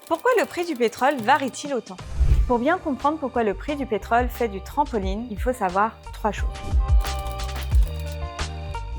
Pourquoi le prix du pétrole varie-t-il autant? Pour bien comprendre pourquoi le prix du pétrole fait du trampoline, il faut savoir 3 choses.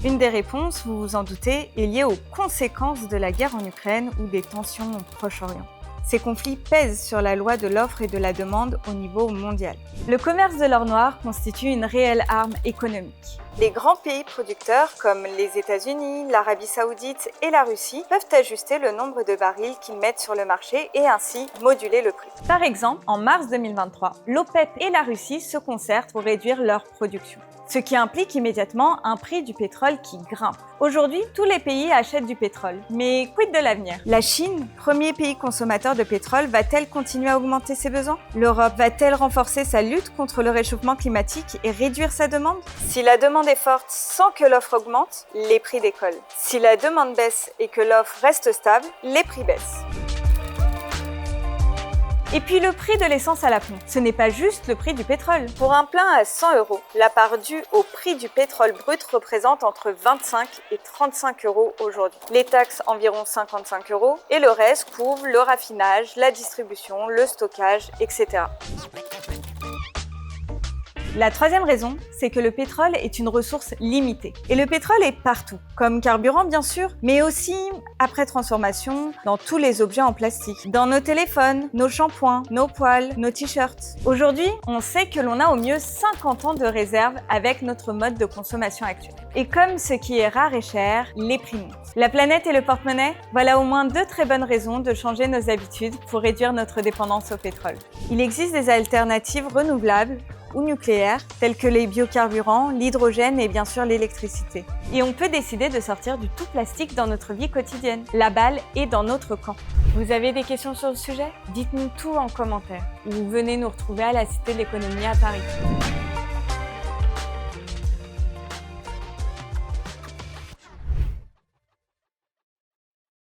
Une des réponses, vous vous en doutez, est liée aux conséquences de la guerre en Ukraine ou des tensions au Proche-Orient. Ces conflits pèsent sur la loi de l'offre et de la demande au niveau mondial. Le commerce de l'or noir constitue une réelle arme économique. Les grands pays producteurs comme les États-Unis, l'Arabie Saoudite et la Russie peuvent ajuster le nombre de barils qu'ils mettent sur le marché et ainsi moduler le prix. Par exemple, en mars 2023, l'OPEP et la Russie se concertent pour réduire leur production, ce qui implique immédiatement un prix du pétrole qui grimpe. Aujourd'hui, tous les pays achètent du pétrole, mais quid de l'avenir? La Chine, premier pays consommateur de pétrole, va-t-elle continuer à augmenter ses besoins? L'Europe va-t-elle renforcer sa lutte contre le réchauffement climatique et réduire sa demande? Si la demande est forte sans que l'offre augmente, les prix décollent. Si la demande baisse et que l'offre reste stable, les prix baissent. Et puis le prix de l'essence à la pompe, ce n'est pas juste le prix du pétrole. Pour un plein à 100 €, la part due au prix du pétrole brut représente entre 25 et 35 € aujourd'hui. Les taxes environ 55 € et le reste couvre le raffinage, la distribution, le stockage, etc. La troisième raison, c'est que le pétrole est une ressource limitée. Et le pétrole est partout, comme carburant bien sûr, mais aussi, après transformation, dans tous les objets en plastique, dans nos téléphones, nos shampoings, nos poêles, nos t-shirts. Aujourd'hui, on sait que l'on a au mieux 50 ans de réserve avec notre mode de consommation actuel. Et comme ce qui est rare et cher, les prix montent. La planète et le porte-monnaie, voilà au moins 2 très bonnes raisons de changer nos habitudes pour réduire notre dépendance au pétrole. Il existe des alternatives renouvelables ou nucléaires, tels que les biocarburants, l'hydrogène et bien sûr l'électricité. Et on peut décider de sortir du tout plastique dans notre vie quotidienne. La balle est dans notre camp. Vous avez des questions sur le sujet? Dites-nous tout en commentaire ou venez nous retrouver à la Cité de l'économie à Paris.